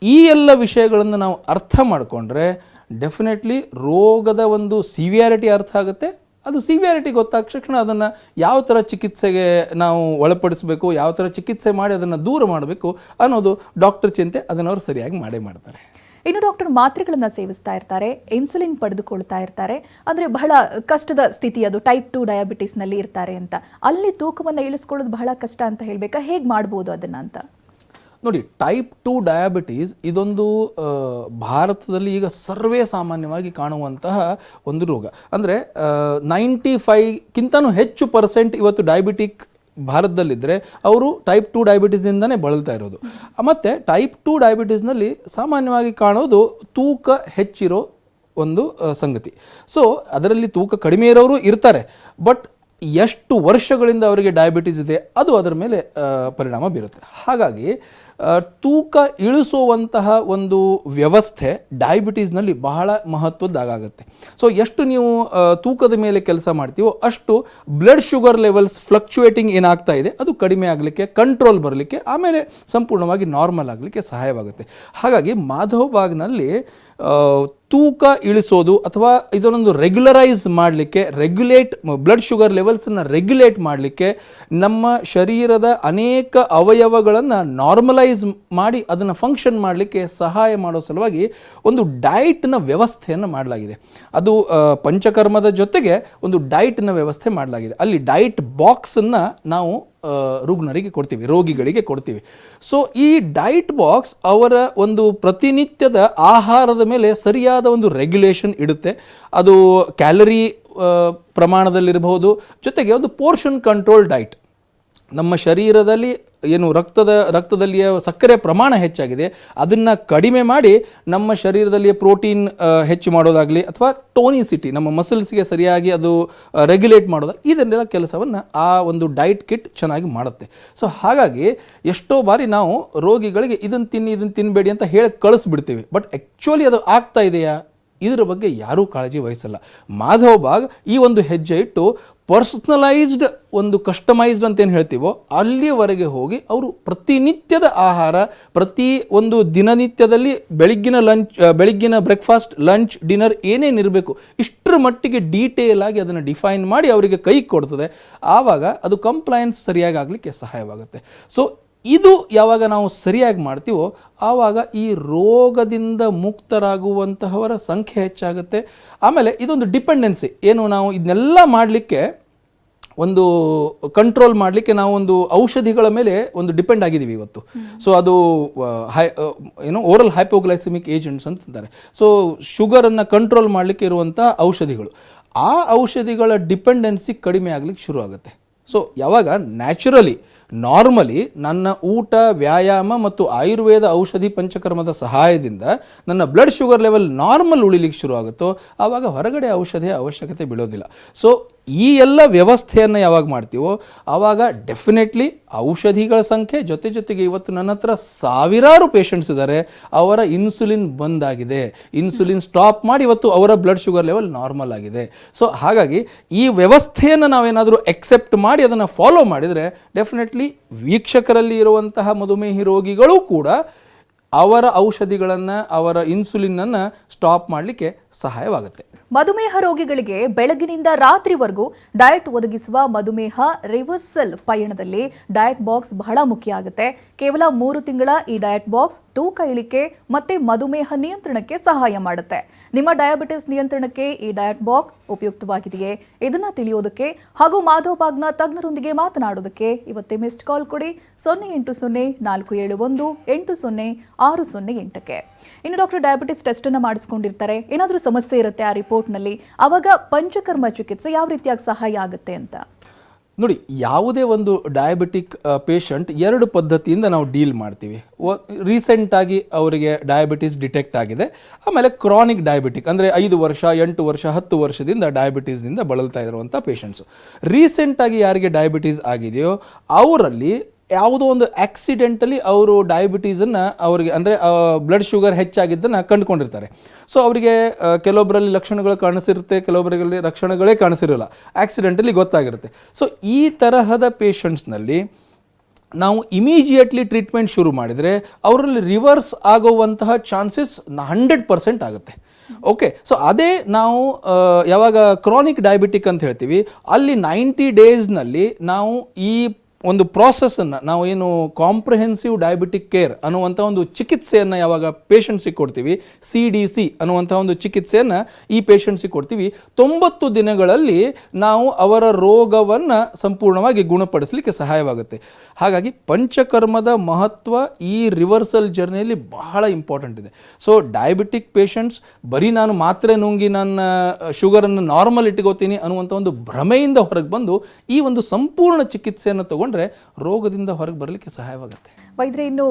[SPEAKER 2] ಈ ಎಲ್ಲ ವಿಷಯಗಳನ್ನು ನಾವು ಅರ್ಥ ಮಾಡಿಕೊಂಡ್ರೆ ಡೆಫಿನೆಟ್ಲಿ ರೋಗದ ಒಂದು ಸಿವಿಯಾರಿಟಿ ಅರ್ಥ ಆಗುತ್ತೆ. ಅದು ಸಿವಿಯಾರಿಟಿ ಗೊತ್ತಾದ ತಕ್ಷಣ ಅದನ್ನು ಯಾವ ಥರ ಚಿಕಿತ್ಸೆಗೆ ನಾವು ಒಳಪಡಿಸಬೇಕು, ಯಾವ ಥರ ಚಿಕಿತ್ಸೆ ಮಾಡಿ ಅದನ್ನು ದೂರ ಮಾಡಬೇಕು ಅನ್ನೋದು ಡಾಕ್ಟರ್ ಚಿಂತೆ, ಅದನ್ನು ಅವರು ಸರಿಯಾಗಿ ಮಾಡೇ ಮಾಡ್ತಾರೆ.
[SPEAKER 1] ಇನ್ನು ಡಾಕ್ಟರ್ ಮಾತ್ರೆಗಳನ್ನು ಸೇವಿಸ್ತಾ ಇರ್ತಾರೆ, ಇನ್ಸುಲಿನ್ ಪಡೆದುಕೊಳ್ತಾ ಇರ್ತಾರೆ, ಅಂದರೆ ಬಹಳ ಕಷ್ಟದ ಸ್ಥಿತಿ, ಅದು ಟೈಪ್ 2 ಡಯಾಬಿಟಿಸ್ನಲ್ಲಿ ಇರ್ತಾರೆ ಅಂತ, ಅಲ್ಲಿ ತೂಕವನ್ನು ಇಳಿಸ್ಕೊಳ್ಳೋದು ಬಹಳ ಕಷ್ಟ ಅಂತ ಹೇಳಬೇಕಾ, ಹೇಗೆ ಮಾಡ್ಬೋದು ಅದನ್ನು ಅಂತ?
[SPEAKER 2] ನೋಡಿ, ಟೈಪ್ 2 ಡಯಾಬಿಟೀಸ್ ಇದೊಂದು ಭಾರತದಲ್ಲಿ ಈಗ ಸರ್ವೇ ಸಾಮಾನ್ಯವಾಗಿ ಕಾಣುವಂತಹ ಒಂದು ರೋಗ. ಅಂದರೆ 95ಕ್ಕಿಂತನೂ ಹೆಚ್ಚು % ಇವತ್ತು ಡಯಾಬಿಟಿಕ್ ಭಾರತದಲ್ಲಿದ್ದರೆ ಅವರು ಟೈಪ್ 2 ಡಯಾಬಿಟೀಸ್ನಿಂದನೇ ಬಳಲ್ತಾ ಇರೋದು. ಮತ್ತು ಟೈಪ್ 2 ಡಯಾಬಿಟೀಸ್ನಲ್ಲಿ ಸಾಮಾನ್ಯವಾಗಿ ಕಾಣೋದು ತೂಕ ಹೆಚ್ಚಿರೋ ಒಂದು ಸಂಗತಿ. ಸೊ ಅದರಲ್ಲಿ ತೂಕ ಕಡಿಮೆ ಇರೋರು ಇರ್ತಾರೆ, ಬಟ್ ಎಷ್ಟು ವರ್ಷಗಳಿಂದ ಅವರಿಗೆ ಡಯಾಬಿಟೀಸ್ ಇದೆ ಅದು ಅದರ ಮೇಲೆ ಪರಿಣಾಮ ಬೀರುತ್ತೆ. ಹಾಗಾಗಿ ತೂಕ ಇಳಿಸುವಂತಹ ಒಂದು ವ್ಯವಸ್ಥೆ ಡಯಾಬಿಟೀಸ್ನಲ್ಲಿ ಬಹಳ ಮಹತ್ವದ್ದಾಗುತ್ತೆ. ಸೊ ಎಷ್ಟು ನೀವು ತೂಕದ ಮೇಲೆ ಕೆಲಸ ಮಾಡ್ತೀವೋ ಅಷ್ಟು ಬ್ಲಡ್ ಶುಗರ್ ಲೆವೆಲ್ಸ್ ಫ್ಲಕ್ಚುಯೇಟಿಂಗ್ ಏನಾಗ್ತಾ ಇದೆ ಅದು ಕಡಿಮೆ ಆಗಲಿಕ್ಕೆ, ಕಂಟ್ರೋಲ್ ಬರಲಿಕ್ಕೆ, ಆಮೇಲೆ ಸಂಪೂರ್ಣವಾಗಿ ನಾರ್ಮಲ್ ಆಗಲಿಕ್ಕೆ ಸಹಾಯವಾಗುತ್ತೆ. ಹಾಗಾಗಿ ಮಾಧವಬಾಗ್ನಲ್ಲಿ ತೂಕ ಇಳಿಸೋದು ಅಥವಾ ಇದನ್ನೊಂದು ರೆಗ್ಯುಲರೈಸ್ ಮಾಡಲಿಕ್ಕೆ, ಬ್ಲಡ್ ಶುಗರ್ ಲೆವೆಲ್ಸನ್ನು ರೆಗ್ಯುಲೇಟ್ ಮಾಡಲಿಕ್ಕೆ, ನಮ್ಮ ಶರೀರದ ಅನೇಕ ಅವಯವಗಳನ್ನು ನಾರ್ಮಲೈಸ್ ಮಾಡಿ ಅದನ್ನು ಫಂಕ್ಷನ್ ಮಾಡಲಿಕ್ಕೆ ಸಹಾಯ ಮಾಡೋ ಸಲುವಾಗಿ ಒಂದು ಡಯಟ್ನ ವ್ಯವಸ್ಥೆಯನ್ನು ಮಾಡಲಾಗಿದೆ. ಅದು ಪಂಚಕರ್ಮದ ಜೊತೆಗೆ ಒಂದು ಡಯಟ್ನ ವ್ಯವಸ್ಥೆ ಮಾಡಲಾಗಿದೆ. ಅಲ್ಲಿ ಡಯಟ್ ಬಾಕ್ಸನ್ನು ನಾವು ರೋಗಿಗಳಿಗೆ ಕೊಡ್ತೀವಿ. ಸೊ ಈ ಡಯಟ್ ಬಾಕ್ಸ್ ಅವರ ಒಂದು ಪ್ರತಿನಿತ್ಯದ ಆಹಾರದ ಮೇಲೆ ಸರಿಯಾದ ಒಂದು ರೆಗ್ಯುಲೇಷನ್ ಇಡುತ್ತೆ. ಅದು ಕ್ಯಾಲರಿ ಪ್ರಮಾಣದಲ್ಲಿರಬಹುದು, ಜೊತೆಗೆ ಒಂದು ಪೋರ್ಷನ್ ಕಂಟ್ರೋಲ್ ಡಯಟ್. ನಮ್ಮ ಶರೀರದಲ್ಲಿ ಏನು ರಕ್ತದಲ್ಲಿಯ ಸಕ್ಕರೆ ಪ್ರಮಾಣ ಹೆಚ್ಚಾಗಿದೆ ಅದನ್ನು ಕಡಿಮೆ ಮಾಡಿ ನಮ್ಮ ಶರೀರದಲ್ಲಿ ಪ್ರೋಟೀನ್ ಹೆಚ್ಚು ಮಾಡೋದಾಗಲಿ ಅಥವಾ ಟೋನಿಸಿಟಿ, ನಮ್ಮ ಮಸಲ್ಸ್ಗೆ ಸರಿಯಾಗಿ ಅದು ರೆಗ್ಯುಲೇಟ್ ಮಾಡೋದು, ಇದನ್ನೆಲ್ಲ ಕೆಲಸವನ್ನು ಆ ಒಂದು ಡಯಟ್ ಕಿಟ್ ಚೆನ್ನಾಗಿ ಮಾಡುತ್ತೆ. ಸೊ ಹಾಗಾಗಿ ಎಷ್ಟೋ ಬಾರಿ ನಾವು ರೋಗಿಗಳಿಗೆ ಇದನ್ನು ತಿನ್ನಬೇಡಿ ಅಂತ ಹೇಳಿ ಕಳಿಸ್ಬಿಡ್ತೀವಿ, ಬಟ್ ಆ್ಯಕ್ಚುಲಿ ಅದು ಆಗ್ತಾ ಇದೆಯಾ ಇದರ ಬಗ್ಗೆ ಯಾರೂ ಕಾಳಜಿ ವಹಿಸಲ್ಲ. ಮಾಧವಬಾಗ್ ಈ ಒಂದು ಹೆಜ್ಜೆ ಇಟ್ಟು ಪರ್ಸನಲೈಸ್ಡ್ ಒಂದು ಕಸ್ಟಮೈಸ್ಡ್ ಅಂತೇನು ಹೇಳ್ತೀವೋ ಅಲ್ಲಿಯವರೆಗೆ ಹೋಗಿ ಅವರು ಪ್ರತಿನಿತ್ಯದ ಆಹಾರ, ಪ್ರತಿ ಒಂದು ದಿನನಿತ್ಯದಲ್ಲಿ ಬೆಳಿಗ್ಗಿನ ಬ್ರೇಕ್ಫಾಸ್ಟ್, ಲಂಚ್, ಡಿನ್ನರ್ ಏನೇನಿರಬೇಕು ಇಷ್ಟರ ಮಟ್ಟಿಗೆ ಡೀಟೇಲ್ ಆಗಿ ಅದನ್ನು ಡಿಫೈನ್ ಮಾಡಿ ಅವರಿಗೆ ಕೈ ಕೊಡ್ತದೆ. ಆವಾಗ ಅದು ಕಂಪ್ಲೈನ್ಸ್ ಸರಿಯಾಗಿ ಆಗಲಿಕ್ಕೆ ಸಹಾಯವಾಗುತ್ತೆ. ಸೊ ಇದು ಯಾವಾಗ ನಾವು ಸರಿಯಾಗಿ ಮಾಡ್ತೀವೋ ಆವಾಗ ಈ ರೋಗದಿಂದ ಮುಕ್ತರಾಗುವಂತಹವರ ಸಂಖ್ಯೆ ಹೆಚ್ಚಾಗುತ್ತೆ. ಆಮೇಲೆ ಇದೊಂದು ಡಿಪೆಂಡೆನ್ಸಿ, ಏನು ನಾವು ಇದನ್ನೆಲ್ಲ ಮಾಡಲಿಕ್ಕೆ ಒಂದು ಕಂಟ್ರೋಲ್ ಮಾಡಲಿಕ್ಕೆ ನಾವು ಒಂದು ಔಷಧಿಗಳ ಮೇಲೆ ಒಂದು ಡಿಪೆಂಡ್ ಆಗಿದ್ದೀವಿ ಇವತ್ತು. ಸೊ ಅದು ಏನು ಓರಲ್ ಹೈಪೋಗ್ಲೈಸಿಮಿಕ್ ಏಜೆಂಟ್ಸ್ ಅಂತಾರೆ. ಸೊ ಶುಗರನ್ನು ಕಂಟ್ರೋಲ್ ಮಾಡಲಿಕ್ಕೆ ಇರುವಂಥ ಔಷಧಿಗಳು, ಆ ಔಷಧಿಗಳ ಡಿಪೆಂಡೆನ್ಸಿ ಕಡಿಮೆ ಆಗಲಿಕ್ಕೆ ಶುರು ಆಗುತ್ತೆ. ಸೊ ಯಾವಾಗ ನ್ಯಾಚುರಲಿ ನಾರ್ಮಲಿ ನನ್ನ ಊಟ, ವ್ಯಾಯಾಮ ಮತ್ತು ಆಯುರ್ವೇದ ಔಷಧಿ ಪಂಚಕರ್ಮದ ಸಹಾಯದಿಂದ ನನ್ನ ಬ್ಲಡ್ ಶುಗರ್ ಲೆವೆಲ್ ನಾರ್ಮಲ್ ಉಳಿಲಿಕ್ಕೆ ಶುರು ಆಗುತ್ತೋ ಆವಾಗ ಹೊರಗಡೆ ಔಷಧಿಯ ಅವಶ್ಯಕತೆ ಬೀಳೋದಿಲ್ಲ. ಸೊ ಈ ಎಲ್ಲ ವ್ಯವಸ್ಥೆಯನ್ನು ಯಾವಾಗ ಮಾಡ್ತೀವೋ ಆವಾಗ ಡೆಫಿನೆಟ್ಲಿ ಔಷಧಿಗಳ ಸಂಖ್ಯೆ ಜೊತೆಗೆ ಇವತ್ತು ನನ್ನ ಹತ್ರ ಸಾವಿರಾರು ಪೇಷಂಟ್ಸ್ ಇದ್ದಾರೆ, ಅವರ ಇನ್ಸುಲಿನ್ ಬಂದಾಗಿದೆ, ಇನ್ಸುಲಿನ್ ಸ್ಟಾಪ್ ಮಾಡಿ ಇವತ್ತು ಅವರ ಬ್ಲಡ್ ಶುಗರ್ ಲೆವೆಲ್ ನಾರ್ಮಲ್ ಆಗಿದೆ. ಸೊ ಹಾಗಾಗಿ ಈ ವ್ಯವಸ್ಥೆಯನ್ನು ನಾವೇನಾದರೂ ಎಕ್ಸೆಪ್ಟ್ ಮಾಡಿ ಅದನ್ನು ಫಾಲೋ ಮಾಡಿದರೆ ಡೆಫಿನೆಟ್ಲಿ ವೀಕ್ಷಕರಲ್ಲಿ ಇರುವಂತಹ ಮಧುಮೇಹಿ ರೋಗಿಗಳು ಕೂಡ ಅವರ ಔಷಧಿಗಳನ್ನು, ಅವರ ಇನ್ಸುಲಿನನ್ನು ಸ್ಟಾಪ್ ಮಾಡಲಿಕ್ಕೆ ಸಹಾಯವಾಗುತ್ತೆ.
[SPEAKER 1] ಮಧುಮೇಹ ರೋಗಿಗಳಿಗೆ ಬೆಳಗಿನಿಂದ ರಾತ್ರಿವರೆಗೂ ಡಯಟ್ ಒದಗಿಸುವ ಮಧುಮೇಹ ರಿವರ್ಸಲ್ ಪಯಣದಲ್ಲಿ ಡಯಟ್ ಬಾಕ್ಸ್ ಬಹಳ ಮುಖ್ಯ ಆಗುತ್ತೆ. ಕೇವಲ 3 ತಿಂಗಳ ಈ ಡಯಟ್ ಬಾಕ್ಸ್ ತೂಕ ಇಳಿಕೆ ಮತ್ತೆ ಮಧುಮೇಹ ನಿಯಂತ್ರಣಕ್ಕೆ ಸಹಾಯ ಮಾಡುತ್ತೆ. ನಿಮ್ಮ ಡಯಾಬಿಟಿಸ್ ನಿಯಂತ್ರಣಕ್ಕೆ ಈ ಡಯಟ್ ಬಾಕ್ಸ್ ಉಪಯುಕ್ತವಾಗಿದೆಯೇ ಇದನ್ನ ತಿಳಿಯೋದಕ್ಕೆ ಹಾಗೂ ಮಾಧವ್ ಬಾಗ್ನ ತಜ್ಞರೊಂದಿಗೆ ಮಾತನಾಡೋದಕ್ಕೆ ಇವತ್ತೇ ಮಿಸ್ಡ್ ಕಾಲ್ ಕೊಡಿ 080471806008ಕ್ಕೆ. ಇನ್ನು ಡಾಕ್ಟರ್ ಡಯಾಬಿಟಿಸ್ ಟೆಸ್ಟ್ ಅನ್ನು ಮಾಡಿಸ್ಕೊಂಡಿರ್ತಾರೆ, ಏನಾದರೂ ಸಮಸ್ಯೆ ಇರುತ್ತೆ ಆ ರಿಪೋರ್ಟ್ನಲ್ಲಿ, ಅವಾಗ ಪಂಚಕರ್ಮ ಚಿಕಿತ್ಸೆ ಯಾವ ರೀತಿಯಾಗಿ ಸಹಾಯ ಆಗುತ್ತೆ ಅಂತ
[SPEAKER 2] ನೋಡಿ. ಯಾವುದೇ ಒಂದು ಡಯಾಬಿಟಿಕ್ ಪೇಷಂಟ್ 2 ಪದ್ಧತಿಯಿಂದ ನಾವು ಡೀಲ್ ಮಾಡ್ತೀವಿ. ರೀಸೆಂಟಾಗಿ ಅವರಿಗೆ ಡಯಾಬಿಟಿಸ್ ಡಿಟೆಕ್ಟ್ ಆಗಿದೆ, ಆಮೇಲೆ ಕ್ರಾನಿಕ್ ಡಯಾಬಿಟಿಕ್ ಅಂದರೆ 5 ವರ್ಷ 8 ವರ್ಷ 10 ವರ್ಷದಿಂದ ಡಯಾಬಿಟೀಸ್ನಿಂದ ಬಳಲ್ತಾ ಇರುವಂಥ ಪೇಷಂಟ್ಸು. ರೀಸೆಂಟಾಗಿ ಯಾರಿಗೆ ಡಯಾಬಿಟೀಸ್ ಆಗಿದೆಯೋ ಅವರಲ್ಲಿ ಯಾವುದೋ ಒಂದು ಆಕ್ಸಿಡೆಂಟಲಿ ಅವರು ಡಯಾಬಿಟೀಸನ್ನು ಅವರಿಗೆ ಅಂದರೆ ಬ್ಲಡ್ ಶುಗರ್ ಹೆಚ್ಚಾಗಿದ್ದನ್ನು ಕಂಡುಕೊಂಡಿರ್ತಾರೆ. ಸೊ ಅವರಿಗೆ ಕೆಲವೊಬ್ಬರಲ್ಲಿ ಲಕ್ಷಣಗಳು ಕಾಣಿಸಿರುತ್ತೆ, ಕೆಲವೊಬ್ಬರಲ್ಲಿ ಲಕ್ಷಣಗಳೇ ಕಾಣಿಸಿರೋಲ್ಲ, ಆಕ್ಸಿಡೆಂಟಲಿ ಗೊತ್ತಾಗಿರುತ್ತೆ. ಸೊ ಈ ತರಹದ ಪೇಷಂಟ್ಸ್ನಲ್ಲಿ ನಾವು ಇಮಿಜಿಯೇಟ್ಲಿ ಟ್ರೀಟ್ಮೆಂಟ್ ಶುರು ಮಾಡಿದರೆ ಅವರಲ್ಲಿ ರಿವರ್ಸ್ ಆಗುವಂತಹ ಚಾನ್ಸಸ್ 100% ಆಗುತ್ತೆ. ಓಕೆ, ಸೊ ಅದೇ ನಾವು ಯಾವಾಗ ಕ್ರಾನಿಕ್ ಡಯಾಬಿಟಿಕ್ ಅಂತ ಹೇಳ್ತೀವಿ ಅಲ್ಲಿ 90 ಡೇಸ್ನಲ್ಲಿ ನಾವು ಈ ಒಂದು ಪ್ರಾಸೆಸ್ಸನ್ನು ನಾವು ಏನು ಕಾಂಪ್ರಿಹೆನ್ಸಿವ್ ಡಯಾಬಿಟಿಕ್ ಕೇರ್ ಅನ್ನುವಂಥ ಒಂದು ಚಿಕಿತ್ಸೆಯನ್ನು ಯಾವಾಗ ಪೇಷಂಟ್ಸಿಗೆ ಕೊಡ್ತೀವಿ, CDC ಅನ್ನುವಂಥ ಒಂದು ಚಿಕಿತ್ಸೆಯನ್ನು ಈ ಪೇಷಂಟ್ಸಿಗೆ ಕೊಡ್ತೀವಿ, 90 ದಿನಗಳಲ್ಲಿ ನಾವು ಅವರ ರೋಗವನ್ನು ಸಂಪೂರ್ಣವಾಗಿ ಗುಣಪಡಿಸಲಿಕ್ಕೆ ಸಹಾಯವಾಗುತ್ತೆ. ಹಾಗಾಗಿ ಪಂಚಕರ್ಮದ ಮಹತ್ವ ಈ ರಿವರ್ಸಲ್ ಜರ್ನಿಯಲ್ಲಿ ಬಹಳ ಇಂಪಾರ್ಟೆಂಟ್ ಇದೆ. ಸೊ ಡಯಾಬಿಟಿಕ್ ಪೇಷಂಟ್ಸ್ ಬರೀ ನಾನು ಮಾತ್ರೆ ನುಂಗಿ ನನ್ನ ಶುಗರನ್ನು ನಾರ್ಮಲ್ ಇಟ್ಕೋತೀನಿ ಅನ್ನುವಂಥ ಒಂದು ಭ್ರಮೆಯಿಂದ ಹೊರಗೆ ಬಂದು ಈ ಒಂದು ಸಂಪೂರ್ಣ ಚಿಕಿತ್ಸೆಯನ್ನು ತಗೊಂಡು ರೋಗದಿಂದ ಹೊರಗೆ ಬರಲಿಕ್ಕೆ ಸಹಾಯವಾಗುತ್ತೆ.
[SPEAKER 1] ವೈದ್ಯರೇ, ಇನ್ನು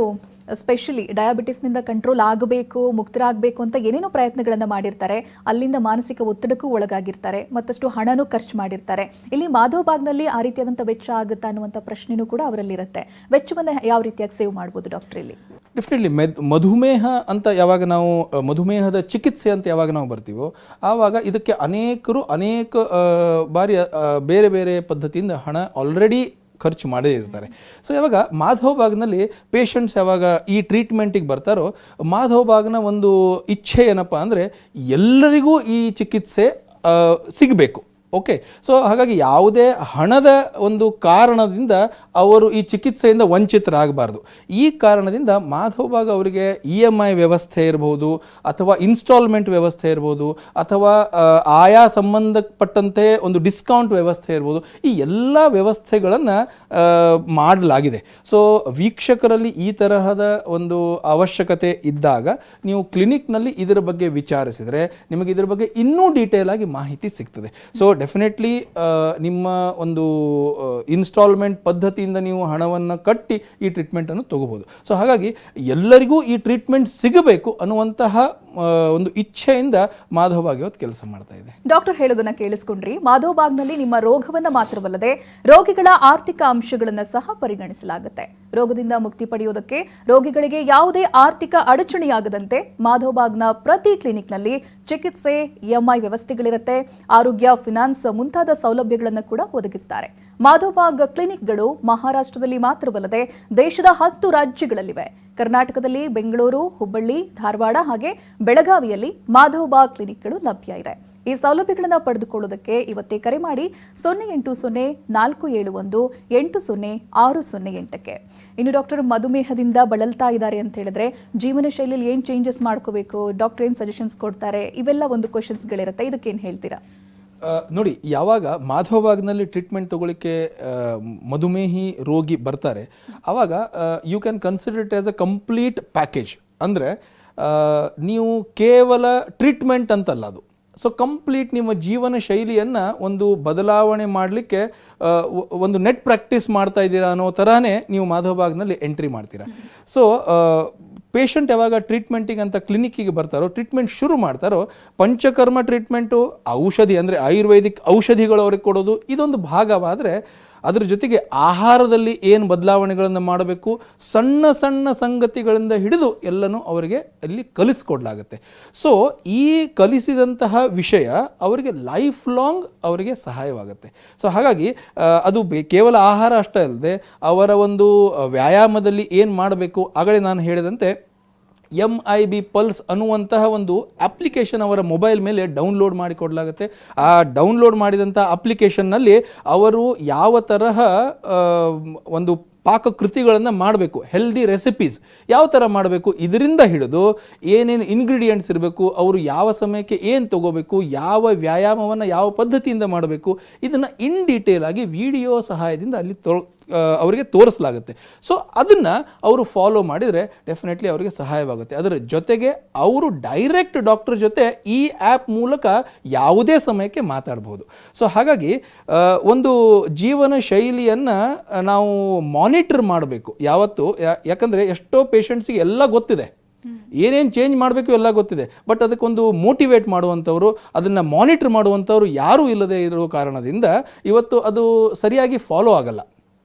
[SPEAKER 1] ಸ್ಪೆಷಲಿ ಡಯಾಬಿಟಿಸ್ನಿಂದ ಕಂಟ್ರೋಲ್ ಆಗಬೇಕು, ಮುಕ್ತರಾಗಬೇಕು ಅಂತ ಏನೇನೋ ಪ್ರಯತ್ನಗಳನ್ನು ಮಾಡಿರ್ತಾರೆ, ಅಲ್ಲಿಂದ ಮಾನಸಿಕ ಒತ್ತಡಕ್ಕೂ ಒಳಗಾಗಿರ್ತಾರೆ, ಮತ್ತಷ್ಟು ಹಣನೂ ಖರ್ಚು ಮಾಡಿರ್ತಾರೆ. ಇಲ್ಲಿ ಮಾಧವ್ ಬಾಗ್ನಲ್ಲಿ ಆ ರೀತಿಯಾದಂಥ ವೆಚ್ಚ ಆಗುತ್ತಾ ಅನ್ನುವಂಥ ಪ್ರಶ್ನೆನೂ ಕೂಡ ಅವರಲ್ಲಿರುತ್ತೆ. ವೆಚ್ಚವನ್ನು ಯಾವ ರೀತಿಯಾಗಿ ಸೇವ್ ಮಾಡ್ಬೋದು ಡಾಕ್ಟರ್ ಇಲ್ಲಿ?
[SPEAKER 2] ಡೆಫಿನೆಟ್ಲಿ ಮಧುಮೇಹ ಅಂತ ಯಾವಾಗ ನಾವು ಮಧುಮೇಹದ ಚಿಕಿತ್ಸೆ ಅಂತ ಯಾವಾಗ ನಾವು ಬರ್ತೀವೋ ಆವಾಗ ಇದಕ್ಕೆ ಅನೇಕ ಬಾರಿ ಬೇರೆ ಬೇರೆ ಪದ್ಧತಿಯಿಂದ ಹಣ ಆಲ್ರೆಡಿ ಖರ್ಚು ಮಾಡೇ ಇರ್ತಾರೆ. ಸೊ ಯಾವಾಗ ಮಾಧವ್ ಬಾಗ್ನಲ್ಲಿ ಪೇಷಂಟ್ಸ್ ಯಾವಾಗ ಈ ಟ್ರೀಟ್ಮೆಂಟಿಗೆ ಬರ್ತಾರೋ ಮಾಧವ್ ಬಾಗ್ನ ಒಂದು ಇಚ್ಛೆ ಏನಪ್ಪ ಅಂದರೆ ಎಲ್ಲರಿಗೂ ಈ ಚಿಕಿತ್ಸೆ ಸಿಗಬೇಕು. ಓಕೆ, ಸೊ ಹಾಗಾಗಿ ಯಾವುದೇ ಹಣದ ಒಂದು ಕಾರಣದಿಂದ ಅವರು ಈ ಚಿಕಿತ್ಸೆಯಿಂದ ವಂಚಿತರಾಗಬಾರ್ದು. ಈ ಕಾರಣದಿಂದ ಮಾಧವ್ ಬಾಗ್ ಅವರಿಗೆ EMI ವ್ಯವಸ್ಥೆ ಇರ್ಬೋದು, ಅಥವಾ ಇನ್ಸ್ಟಾಲ್ಮೆಂಟ್ ವ್ಯವಸ್ಥೆ ಇರ್ಬೋದು, ಅಥವಾ ಆಯಾ ಸಂಬಂಧಪಟ್ಟಂತೆ ಒಂದು ಡಿಸ್ಕೌಂಟ್ ವ್ಯವಸ್ಥೆ ಇರ್ಬೋದು, ಈ ಎಲ್ಲ ವ್ಯವಸ್ಥೆಗಳನ್ನು ಮಾಡಲಾಗಿದೆ. ಸೊ ವೀಕ್ಷಕರಲ್ಲಿ ಈ ತರಹದ ಒಂದು ಅವಶ್ಯಕತೆ ಇದ್ದಾಗ ನೀವು ಕ್ಲಿನಿಕ್ನಲ್ಲಿ ಇದರ ಬಗ್ಗೆ ವಿಚಾರಿಸಿದರೆ ನಿಮಗೆ ಇದರ ಬಗ್ಗೆ ಇನ್ನೂ ಡೀಟೇಲ್ ಆಗಿ ಮಾಹಿತಿ ಸಿಗ್ತದೆ. ಸೊ ಡೆಫಿನೆಟ್ಲಿ ನಿಮ್ಮ ಒಂದು ಇನ್ಸ್ಟಾಲ್ಮೆಂಟ್ ಪದ್ಧತಿಯಿಂದ ನೀವು ಹಣವನ್ನು ಕಟ್ಟಿ ಈ ಟ್ರೀಟ್ಮೆಂಟನ್ನು ತಗೋಬೋದು. ಸೊ ಹಾಗಾಗಿ ಎಲ್ಲರಿಗೂ ಈ ಟ್ರೀಟ್ಮೆಂಟ್ ಸಿಗಬೇಕು ಅನ್ನುವಂತಹ ಒಂದು ಇಚ್ಛೆಯಿಂದ ಮಾಧವ್ ಬಾಗ್ ಇವತ್ತು ಕೆಲಸ ಮಾಡ್ತಾ ಇದೆ.
[SPEAKER 1] ಡಾಕ್ಟರ್ ಹೇಳೋದನ್ನ ಕೇಳಿಸ್ಕೊಂಡ್ರಿ. ಮಾಧವ್ ಬಾಗ್ನಲ್ಲಿ ನಿಮ್ಮ ರೋಗವನ್ನ ಮಾತ್ರವಲ್ಲದೆ ರೋಗಿಗಳ ಆರ್ಥಿಕ ಅಂಶಗಳನ್ನ ಸಹ ಪರಿಗಣಿಸಲಾಗುತ್ತೆ. ರೋಗದಿಂದ ಮುಕ್ತಿ ಪಡೆಯೋದಕ್ಕೆ ರೋಗಿಗಳಿಗೆ ಯಾವುದೇ ಆರ್ಥಿಕ ಅಡಚಣೆಯಾಗದಂತೆ ಮಾಧವ್ ಬಾಗ್ನ ಪ್ರತಿ ಕ್ಲಿನಿಕ್ನಲ್ಲಿ ಚಿಕಿತ್ಸೆ, EMI ವ್ಯವಸ್ಥೆಗಳಿರುತ್ತೆ, ಆರೋಗ್ಯ, ಫಿನಾನ್ಸ್ ಮುಂತಾದ ಸೌಲಭ್ಯಗಳನ್ನು ಕೂಡ ಒದಗಿಸುತ್ತಾರೆ. ಮಾಧವ್ ಬಾಗ್ ಕ್ಲಿನಿಕ್ಗಳು ಮಹಾರಾಷ್ಟ್ರದಲ್ಲಿ ಮಾತ್ರವಲ್ಲದೆ ದೇಶದ 10 ರಾಜ್ಯಗಳಲ್ಲಿವೆ. ಕರ್ನಾಟಕದಲ್ಲಿ ಬೆಂಗಳೂರು, ಹುಬ್ಬಳ್ಳಿ, ಧಾರವಾಡ ಹಾಗೆ ಬೆಳಗಾವಿಯಲ್ಲಿ ಮಾಧವ್ ಬಾಗ್ ಕ್ಲಿನಿಕ್ಗಳು ಲಭ್ಯ ಇದೆ. ಈ ಸೌಲಭ್ಯಗಳನ್ನು ಪಡೆದುಕೊಳ್ಳೋದಕ್ಕೆ ಇವತ್ತೇ ಕರೆ ಮಾಡಿ 080471806008ಕ್ಕೆ. ಇನ್ನು ಡಾಕ್ಟರ್ ಮಧುಮೇಹದಿಂದ ಬಳಲ್ತಾ ಇದ್ದಾರೆ ಅಂತ ಹೇಳಿದ್ರೆ ಜೀವನ ಶೈಲಿಯಲ್ಲಿ ಏನು ಚೇಂಜಸ್ ಮಾಡ್ಕೋಬೇಕು, ಡಾಕ್ಟರ್ ಏನು ಸಜೆಷನ್ಸ್ ಕೊಡ್ತಾರೆ, ಇವೆಲ್ಲ ಒಂದು ಕ್ವಶನ್ಸ್ಗಳಿರುತ್ತೆ, ಇದಕ್ಕೇನು ಹೇಳ್ತೀರಾ?
[SPEAKER 2] ನೋಡಿ, ಯಾವಾಗ ಮಾಧವಬಾಗ್ನಲ್ಲಿ ಟ್ರೀಟ್ಮೆಂಟ್ ತಗೊಳ್ಳಿಕ್ಕೆ ಮಧುಮೇಹಿ ರೋಗಿ ಬರ್ತಾರೆ, ಆವಾಗ you can consider it as a complete package. ಅಂದರೆ ನೀವು ಕೇವಲ ಟ್ರೀಟ್ಮೆಂಟ್ ಅಂತಲ್ಲ ಅದು. ಸೊ ಕಂಪ್ಲೀಟ್ ನಿಮ್ಮ ಜೀವನ ಶೈಲಿಯನ್ನು ಒಂದು ಬದಲಾವಣೆ ಮಾಡಲಿಕ್ಕೆ ಒಂದು ನೆಟ್ ಪ್ರಾಕ್ಟೀಸ್ ಮಾಡ್ತಾ ಇದ್ದೀರಾ ಅನ್ನೋ ಥರನೇ ನೀವು ಮಾಧವಬಾಗ್ನಲ್ಲಿ ಎಂಟ್ರಿ ಮಾಡ್ತೀರಾ. ಸೊ ಪೇಷಂಟ್ ಯಾವಾಗ ಟ್ರೀಟ್ಮೆಂಟಿಗೆ ಅಂತ ಕ್ಲಿನಿಕ್ಕಿಗೆ ಬರ್ತಾರೋ, ಟ್ರೀಟ್ಮೆಂಟ್ ಶುರು ಮಾಡ್ತಾರೋ, ಪಂಚಕರ್ಮ ಟ್ರೀಟ್ಮೆಂಟು, ಔಷಧಿ ಅಂದರೆ ಆಯುರ್ವೇದಿಕ್ ಔಷಧಿಗಳು ಅವ್ರಿಗೆ ಕೊಡೋದು ಇದೊಂದು ಭಾಗವಾದರೆ, ಅದ್ರ ಜೊತೆಗೆ ಆಹಾರದಲ್ಲಿ ಏನು ಬದಲಾವಣೆಗಳನ್ನು ಮಾಡಬೇಕು, ಸಣ್ಣ ಸಣ್ಣ ಸಂಗತಿಗಳಿಂದ ಹಿಡಿದು ಎಲ್ಲನೂ ಅವರಿಗೆ ಅಲ್ಲಿ ಕಲಿಸ್ಕೊಡ್ಲಾಗುತ್ತೆ. ಸೊ ಈ ಕಲಿಸಿದಂತಹ ವಿಷಯ ಅವರಿಗೆ ಲೈಫ್ ಲಾಂಗ್ ಅವರಿಗೆ ಸಹಾಯವಾಗುತ್ತೆ. ಸೊ ಹಾಗಾಗಿ ಅದು ಕೇವಲ ಆಹಾರ ಅಷ್ಟೇ ಅಲ್ಲದೆ ಅವರ ಒಂದು ವ್ಯಾಯಾಮದಲ್ಲಿ ಏನು ಮಾಡಬೇಕು, ಆಗಲೇ ನಾನು ಹೇಳಿದಂತೆ MIB ಪಲ್ಸ್ ಅನ್ನುವಂತಹ ಒಂದು ಅಪ್ಲಿಕೇಶನ್ ಅವರ ಮೊಬೈಲ್ ಮೇಲೆ ಡೌನ್ಲೋಡ್ ಮಾಡಿಕೊಡಲಾಗುತ್ತೆ. ಆ ಡೌನ್ಲೋಡ್ ಮಾಡಿದಂಥ ಅಪ್ಲಿಕೇಶನ್ನಲ್ಲಿ ಅವರು ಯಾವ ತರಹ ಒಂದು ಪಾಕಕೃತಿಗಳನ್ನು ಮಾಡಬೇಕು, ಹೆಲ್ದಿ ರೆಸಿಪೀಸ್ ಯಾವ ಥರ ಮಾಡಬೇಕು, ಇದರಿಂದ ಹಿಡಿದು ಏನೇನು ಇಂಗ್ರೀಡಿಯೆಂಟ್ಸ್ ಇರಬೇಕು, ಅವರು ಯಾವ ಸಮಯಕ್ಕೆ ಏನು ತಗೋಬೇಕು, ಯಾವ ವ್ಯಾಯಾಮವನ್ನು ಯಾವ ಪದ್ಧತಿಯಿಂದ ಮಾಡಬೇಕು, ಇದನ್ನು ಇನ್ ಡೀಟೇಲ್ ಆಗಿ ವಿಡಿಯೋ ಸಹಾಯದಿಂದ ಅಲ್ಲಿ ಅವರಿಗೆ ತೋರಿಸಲಾಗುತ್ತೆ. ಸೊ ಅದನ್ನು ಅವರು ಫಾಲೋ ಮಾಡಿದರೆ ಡೆಫಿನೆಟ್ಲಿ ಅವರಿಗೆ ಸಹಾಯವಾಗುತ್ತೆ. ಅದರ ಜೊತೆಗೆ ಅವರು ಡೈರೆಕ್ಟ್ ಡಾಕ್ಟರ್ ಜೊತೆ ಈ ಆ್ಯಪ್ ಮೂಲಕ ಯಾವುದೇ ಸಮಯಕ್ಕೆ ಮಾತಾಡ್ಬೋದು. ಸೊ ಹಾಗಾಗಿ ಒಂದು ಜೀವನ ಶೈಲಿಯನ್ನು ನಾವು ಮಾನಿಟರ್ ಮಾಡಬೇಕು ಯಾವತ್ತು. ಯಾಕಂದರೆ ಎಷ್ಟೋ ಪೇಷಂಟ್ಸಿಗೆ ಎಲ್ಲ ಗೊತ್ತಿದೆ, ಏನೇನು ಚೇಂಜ್ ಮಾಡಬೇಕು ಎಲ್ಲ ಗೊತ್ತಿದೆ, ಬಟ್ ಅದಕ್ಕೊಂದು ಮೋಟಿವೇಟ್ ಮಾಡುವಂಥವ್ರು, ಅದನ್ನು ಮಾನಿಟರ್ ಮಾಡುವಂಥವ್ರು ಯಾರೂ ಇಲ್ಲದೆ ಇರೋ ಕಾರಣದಿಂದ ಇವತ್ತು ಅದು ಸರಿಯಾಗಿ ಫಾಲೋ ಆಗಲ್ಲ.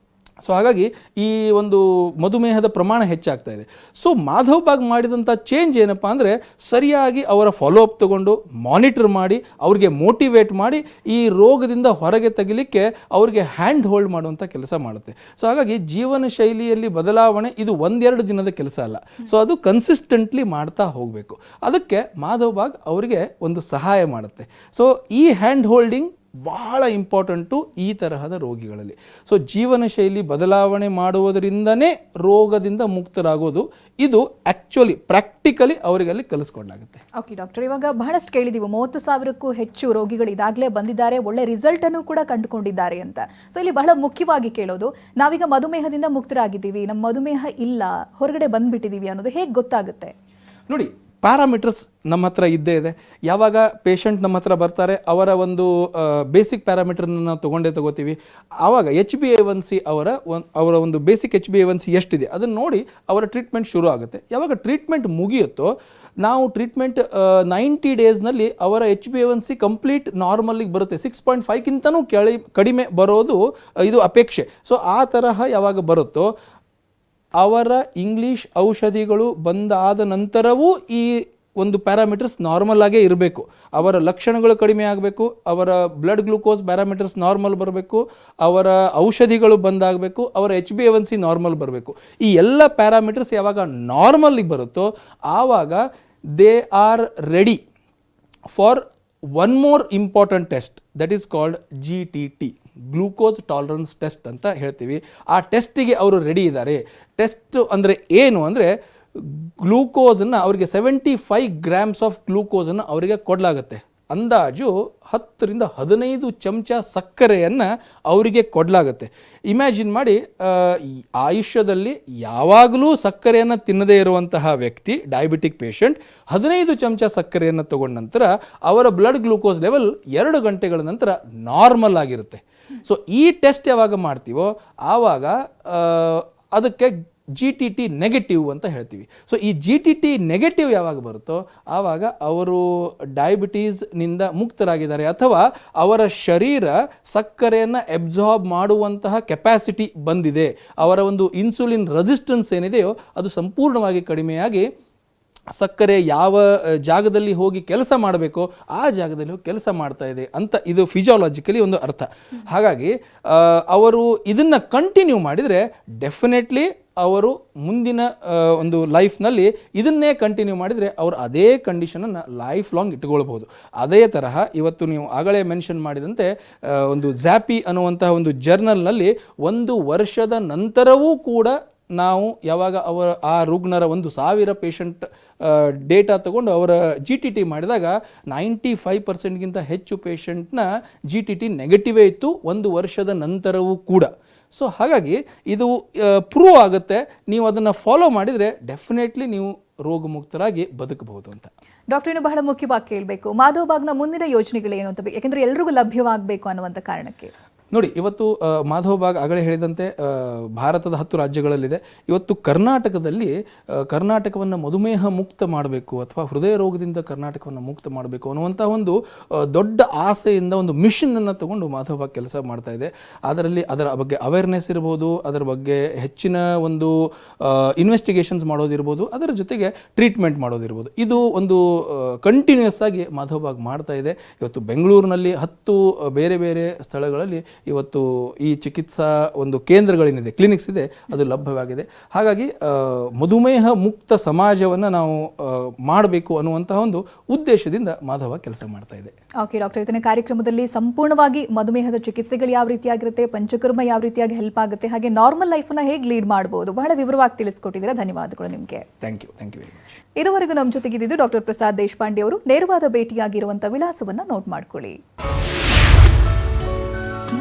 [SPEAKER 2] ಸೊ ಹಾಗಾಗಿ ಈ ಒಂದು ಮಧುಮೇಹದ ಪ್ರಮಾಣ ಹೆಚ್ಚಾಗ್ತಾ ಇದೆ. ಸೊ ಮಾಧವಬಾಗ್ ಮಾಡಿದಂಥ ಚೇಂಜ್ ಏನಪ್ಪ ಅಂದರೆ, ಸರಿಯಾಗಿ ಅವರ ಫಾಲೋ ಅಪ್ ತಗೊಂಡು ಮಾನಿಟರ್ ಮಾಡಿ ಅವ್ರಿಗೆ ಮೋಟಿವೇಟ್ ಮಾಡಿ ಈ ರೋಗದಿಂದ ಹೊರಗೆ ತೆಗಿಲಿಕ್ಕೆ ಅವ್ರಿಗೆ ಹ್ಯಾಂಡ್ ಹೋಲ್ಡ್ ಮಾಡುವಂಥ ಕೆಲಸ ಮಾಡುತ್ತೆ. ಸೊ ಹಾಗಾಗಿ ಜೀವನ ಶೈಲಿಯಲ್ಲಿ ಬದಲಾವಣೆ ಇದು ಒಂದೆರಡು ದಿನದ ಕೆಲಸ ಅಲ್ಲ. ಸೊ ಅದು ಕನ್ಸಿಸ್ಟೆಂಟ್ಲಿ ಮಾಡ್ತಾ ಹೋಗಬೇಕು. ಅದಕ್ಕೆ ಮಾಧವಬಾಗ್ ಅವರಿಗೆ ಒಂದು ಸಹಾಯ ಮಾಡುತ್ತೆ. ಸೊ ಈ ಹ್ಯಾಂಡ್ ಹೋಲ್ಡಿಂಗ್ ಬಹಳ ಇಂಪಾರ್ಟೆಂಟು ಈ ತರಹದ ರೋಗಿಗಳಲ್ಲಿ. ಸೊ ಜೀವನ ಶೈಲಿ ಬದಲಾವಣೆ ಮಾಡುವುದರಿಂದನೇ ರೋಗದಿಂದ ಮುಕ್ತರಾಗೋದು, ಇದು ಆ್ಯಕ್ಚುಲಿ ಪ್ರಾಕ್ಟಿಕಲಿ ಅವರಿಗಲ್ಲಿ ಕಲಿಸ್ಕೊಡ್ಲಾಗುತ್ತೆ.
[SPEAKER 1] ಓಕೆ ಡಾಕ್ಟರ್, ಇವಾಗ ಬಹಳಷ್ಟು ಕೇಳಿದ್ದೀವಿ 30,000ಕ್ಕೂ ಹೆಚ್ಚು ರೋಗಿಗಳು ಇದಾಗಲೇ ಬಂದಿದ್ದಾರೆ, ಒಳ್ಳೆ ರಿಸಲ್ಟನ್ನು ಕೂಡ ಕಂಡುಕೊಂಡಿದ್ದಾರೆ ಅಂತ. ಸೊ ಇಲ್ಲಿ ಬಹಳ ಮುಖ್ಯವಾಗಿ ಕೇಳೋದು, ನಾವೀಗ ಮಧುಮೇಹದಿಂದ ಮುಕ್ತರಾಗಿದ್ದೀವಿ, ನಮ್ಮ ಮಧುಮೇಹ ಇಲ್ಲ, ಹೊರಗಡೆ ಬಂದುಬಿಟ್ಟಿದ್ದೀವಿ ಅನ್ನೋದು ಹೇಗೆ ಗೊತ್ತಾಗುತ್ತೆ?
[SPEAKER 2] ನೋಡಿ, ಪ್ಯಾರಾಮೀಟರ್ಸ್ ನಮ್ಮ ಹತ್ರ ಇದ್ದೇ ಇದೆ. ಯಾವಾಗ ಪೇಷಂಟ್ ನಮ್ಮ ಹತ್ರ ಬರ್ತಾರೆ, ಅವರ ಒಂದು ಬೇಸಿಕ್ ಪ್ಯಾರಾಮೀಟರ್ನ ನಾವು ತಗೋತೀವಿ. ಆವಾಗ HbA1c ಅವರ ಒಂದು ಬೇಸಿಕ್ HbA1c ಎಷ್ಟಿದೆ ಅದನ್ನು ನೋಡಿ ಅವರ ಟ್ರೀಟ್ಮೆಂಟ್ ಶುರು ಆಗುತ್ತೆ. ಯಾವಾಗ ಟ್ರೀಟ್ಮೆಂಟ್ ಮುಗಿಯುತ್ತೋ, ನಾವು ಟ್ರೀಟ್ಮೆಂಟ್ 90 ಡೇಸ್ನಲ್ಲಿ ಅವರ HbA1c ಕಂಪ್ಲೀಟ್ ನಾರ್ಮಲ್ಲಿಗೆ ಬರುತ್ತೆ. 6.5ಕ್ಕಿಂತನೂ ಕಡಿಮೆ ಬರೋದು ಇದು ಅಪೇಕ್ಷೆ. ಸೊ ಆ ತರಹ ಯಾವಾಗ ಬರುತ್ತೋ, ಅವರ ಇಂಗ್ಲೀಷ್ ಔಷಧಿಗಳು ಬಂದಾದ ನಂತರವೂ ಈ ಒಂದು ಪ್ಯಾರಾಮೀಟರ್ಸ್ ನಾರ್ಮಲ್ ಆಗೇ ಇರಬೇಕು. ಅವರ ಲಕ್ಷಣಗಳು ಕಡಿಮೆ ಆಗಬೇಕು, ಅವರ ಬ್ಲಡ್ ಗ್ಲೂಕೋಸ್ ಪ್ಯಾರಾಮೀಟರ್ಸ್ ನಾರ್ಮಲ್ ಬರಬೇಕು, ಅವರ ಔಷಧಿಗಳು ಬಂದಾಗಬೇಕು, ಅವರ HbA1c ನಾರ್ಮಲ್ ಬರಬೇಕು. ಈ ಎಲ್ಲ ಪ್ಯಾರಾಮೀಟರ್ಸ್ ಯಾವಾಗ ನಾರ್ಮಲ್ಲಿಗೆ ಬರುತ್ತೋ ಆವಾಗ they are ready for one more important test, that is called GTT, glucose tolerance test ಅಂತ ಹೇಳ್ತೀವಿ. ಆ ಟೆಸ್ಟಿಗೆ ಅವರು ರೆಡಿ ಇದ್ದಾರೆ. ಟೆಸ್ಟ್ ಅಂದರೆ ಏನು ಅಂದರೆ, ಗ್ಲೂಕೋಸನ್ನು ಅವರಿಗೆ 75 ಗ್ರಾಮ್ಸ್ ಆಫ್ ಗ್ಲೂಕೋಸನ್ನು ಅವರಿಗೆ ಕೊಡಲಾಗುತ್ತೆ. ಅಂದಾಜು 10 ರಿಂದ 15 ಚಮಚ ಸಕ್ಕರೆಯನ್ನು ಅವರಿಗೆ ಕೊಡಲಾಗುತ್ತೆ. ಇಮ್ಯಾಜಿನ್ ಮಾಡಿ, ಆಯುಷ್ಯದಲ್ಲಿ ಯಾವಾಗಲೂ ಸಕ್ಕರೆಯನ್ನು ತಿನ್ನದೇ ಇರುವಂತಹ ವ್ಯಕ್ತಿ, ಡಯಾಬಿಟಿಕ್ ಪೇಷಂಟ್, 15 ಚಮಚ ಸಕ್ಕರೆಯನ್ನು ತಗೊಂಡ ನಂತರ ಅವರ ಬ್ಲಡ್ ಗ್ಲೂಕೋಸ್ ಲೆವೆಲ್ 2 ಗಂಟೆಗಳ ನಂತರ ನಾರ್ಮಲ್ ಆಗಿರುತ್ತೆ. ಸೊ ಈ ಟೆಸ್ಟ್ ಯಾವಾಗ ಮಾಡ್ತೀವೋ ಆವಾಗ ಅದಕ್ಕೆ GTT ನೆಗೆಟಿವ್ ಅಂತ ಹೇಳ್ತೀವಿ. ಸೊ ಈ GTT ನೆಗೆಟಿವ್ ಯಾವಾಗ ಬರುತ್ತೋ ಆವಾಗ ಅವರು ಡಯಾಬಿಟೀಸ್ನಿಂದ ಮುಕ್ತರಾಗಿದ್ದಾರೆ, ಅಥವಾ ಅವರ ಶರೀರ ಸಕ್ಕರೆಯನ್ನು ಅಬ್ಸಾರ್ಬ್ ಮಾಡುವಂತಹ ಕೆಪಾಸಿಟಿ ಬಂದಿದೆ, ಅವರ ಒಂದು ಇನ್ಸುಲಿನ್ ರೆಸಿಸ್ಟೆನ್ಸ್ ಏನಿದೆಯೋ ಅದು ಸಂಪೂರ್ಣವಾಗಿ ಕಡಿಮೆಯಾಗಿ ಸಕ್ಕರೆ ಯಾವ ಜಾಗದಲ್ಲಿ ಹೋಗಿ ಕೆಲಸ ಮಾಡಬೇಕೋ ಆ ಜಾಗದಲ್ಲಿ ಹೋಗಿ ಕೆಲಸ ಮಾಡ್ತಾ ಇದೆ ಅಂತ ಇದು ಫಿಸಿಯಾಲಜಿಕಲಿ ಒಂದು ಅರ್ಥ. ಹಾಗಾಗಿ ಅವರು ಇದನ್ನು ಕಂಟಿನ್ಯೂ ಮಾಡಿದರೆ ಡೆಫಿನೆಟ್ಲಿ ಅವರು ಮುಂದಿನ ಒಂದು ಲೈಫ್ನಲ್ಲಿ ಇದನ್ನೇ ಕಂಟಿನ್ಯೂ ಮಾಡಿದರೆ ಅವರು ಅದೇ ಕಂಡೀಷನನ್ನು ಲೈಫ್ ಲಾಂಗ್ ಇಟ್ಕೊಳ್ಬಹುದು. ಅದೇ ತರಹ ಇವತ್ತು ನೀವು ಆಗಲೇ ಮೆನ್ಷನ್ ಮಾಡಿದಂತೆ ಒಂದು ಝ್ಯಾಪಿ ಅನ್ನುವಂತಹ ಒಂದು ಜರ್ನಲ್ನಲ್ಲಿ 1 ವರ್ಷದ ನಂತರವೂ ಕೂಡ ನಾವು ಯಾವಾಗ ಆ ರುಗ್ನರ 1,000 ಪೇಷಂಟ್ ಡೇಟಾ ತಗೊಂಡು ಅವರ GTT ಮಾಡಿದಾಗ 95% ಹೆಚ್ಚು ಪೇಷಂಟ್ನ GTT ನೆಗೆಟಿವೇ ಇತ್ತು 1 ವರ್ಷದ ನಂತರವೂ ಕೂಡ. ಸೊ ಹಾಗಾಗಿ ಇದು ಪ್ರೂವ್ ಆಗುತ್ತೆ, ನೀವು ಅದನ್ನು ಫಾಲೋ ಮಾಡಿದರೆ ಡೆಫಿನೆಟ್ಲಿ ನೀವು ರೋಗಮುಕ್ತರಾಗಿ ಬದುಕಬಹುದು ಅಂತ.
[SPEAKER 1] ಡಾಕ್ಟರ್, ಇನ್ನು ಬಹಳ ಮುಖ್ಯವಾಗಿ ಕೇಳಬೇಕು, ಮಾಧವಬಾಗ್ನ ಮುಂದಿನ ಯೋಜನೆಗಳೇನು ಅಂತ, ಯಾಕೆಂದರೆ ಎಲ್ರಿಗೂ ಲಭ್ಯವಾಗಬೇಕು ಅನ್ನುವಂಥ ಕಾರಣಕ್ಕೆ.
[SPEAKER 2] ನೋಡಿ, ಇವತ್ತು ಮಾಧವಬಾಗ್ ಆಗಲೇ ಹೇಳಿದಂತೆ ಭಾರತದ 10 ರಾಜ್ಯಗಳಲ್ಲಿದೆ. ಇವತ್ತು ಕರ್ನಾಟಕದಲ್ಲಿ ಕರ್ನಾಟಕವನ್ನು ಮಧುಮೇಹ ಮುಕ್ತ ಮಾಡಬೇಕು ಅಥವಾ ಹೃದಯ ರೋಗದಿಂದ ಕರ್ನಾಟಕವನ್ನು ಮುಕ್ತ ಮಾಡಬೇಕು ಅನ್ನುವಂಥ ಒಂದು ದೊಡ್ಡ ಆಸೆಯಿಂದ ಒಂದು ಮಿಷನನ್ನು ತಗೊಂಡು ಮಾಧವಬಾಗ್ ಕೆಲಸ ಮಾಡ್ತಾ ಇದೆ. ಅದರ ಬಗ್ಗೆ ಅವೇರ್ನೆಸ್ ಇರ್ಬೋದು, ಅದರ ಬಗ್ಗೆ ಹೆಚ್ಚಿನ ಒಂದು ಇನ್ವೆಸ್ಟಿಗೇಷನ್ಸ್ ಮಾಡೋದಿರ್ಬೋದು, ಅದರ ಜೊತೆಗೆ ಟ್ರೀಟ್ಮೆಂಟ್ ಮಾಡೋದಿರ್ಬೋದು. ಇದು ಒಂದು ಕಂಟಿನ್ಯೂಸ್ ಆಗಿ ಮಾಧವಬಾಗ್ ಮಾಡ್ತಾ ಇದೆ. ಇವತ್ತು ಬೆಂಗಳೂರಿನಲ್ಲಿ 10 ಬೇರೆ ಬೇರೆ ಸ್ಥಳಗಳಲ್ಲಿ ಇವತ್ತು ಈ ಚಿಕಿತ್ಸಾ ಒಂದು ಕೇಂದ್ರಗಳೇನಿದೆ, ಕ್ಲಿನಿಕ್ಸ್ ಇದೆ, ಅದು ಲಭ್ಯವಾಗಿದೆ. ಹಾಗಾಗಿ ಮಧುಮೇಹ ಮುಕ್ತ ಸಮಾಜವನ್ನು ನಾವು ಮಾಡಬೇಕು ಅನ್ನುವಂತಹ ಒಂದು ಉದ್ದೇಶದಿಂದ ಮಾಧವ ಕೆಲಸ ಮಾಡ್ತಾ ಇದೆ.
[SPEAKER 1] ಓಕೆ ಡಾಕ್ಟರ್, ಇವತ್ತಿನ ಕಾರ್ಯಕ್ರಮದಲ್ಲಿ ಸಂಪೂರ್ಣವಾಗಿ ಮಧುಮೇಹದ ಚಿಕಿತ್ಸೆಗಳು ಯಾವ ರೀತಿಯಾಗಿರುತ್ತೆ, ಪಂಚಕರ್ಮ ಯಾವ ರೀತಿಯಾಗಿ ಹೆಲ್ಪ್ ಆಗುತ್ತೆ, ಹಾಗೆ ನಾರ್ಮಲ್ ಲೈಫನ್ನು ಹೇಗೆ ಲೀಡ್ ಮಾಡಬಹುದು, ಬಹಳ ವಿವರವಾಗಿ ತಿಳಿಸ್ಕೊಟ್ಟಿದ್ದೀರಾ. ಧನ್ಯವಾದಗಳು ನಿಮಗೆ.
[SPEAKER 2] Thank you very much.
[SPEAKER 1] ಇದುವರೆಗೂ ನಮ್ಮ ಜೊತೆಗಿದ್ದು ಡಾಕ್ಟರ್ ಪ್ರಸಾದ್ ದೇಶಪಾಂಡೆ ಅವರು. ನೇರವಾದ ಭೇಟಿಯಾಗಿರುವಂಥ ವಿಳಾಸವನ್ನು ನೋಟ್ ಮಾಡ್ಕೊಳ್ಳಿ.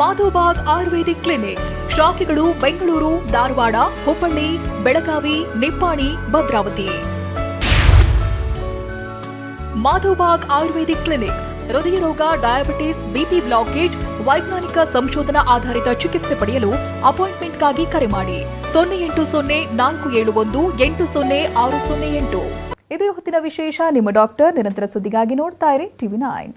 [SPEAKER 1] ಮಾಧವಬಾಗ್ ಆಯುರ್ವೇದಿಕ್ ಕ್ಲಿನಿಕ್ಸ್, ಶಾಖೆಗಳು ಬೆಂಗಳೂರು, ಧಾರವಾಡ, ಹುಬ್ಬಳ್ಳಿ, ಬೆಳಗಾವಿ, ನಿಪ್ಪಾಣಿ, ಭದ್ರಾವತಿ. ಮಾಧವಬಾಗ್ ಆಯುರ್ವೇದಿಕ್ ಕ್ಲಿನಿಕ್ಸ್ ಹೃದಯ ರೋಗ, ಡಯಾಬಿಟಿಸ್, BP ಬ್ಲಾಕೇಜ್, ವೈಜ್ಞಾನಿಕ ಸಂಶೋಧನಾ ಆಧಾರಿತ ಚಿಕಿತ್ಸೆ ಪಡೆಯಲು ಅಪಾಯಿಂಟ್ಮೆಂಟ್ಗಾಗಿ ಕರೆ ಮಾಡಿ 080-471-80608. ಇದು ಹೊತ್ತಿನ ವಿಶೇಷ. ನಿಮ್ಮ ಡಾಕ್ಟರ್. ನಿರಂತರ ಸುದ್ದಿಗಾಗಿ ನೋಡ್ತಾ ಇರಿ TV9.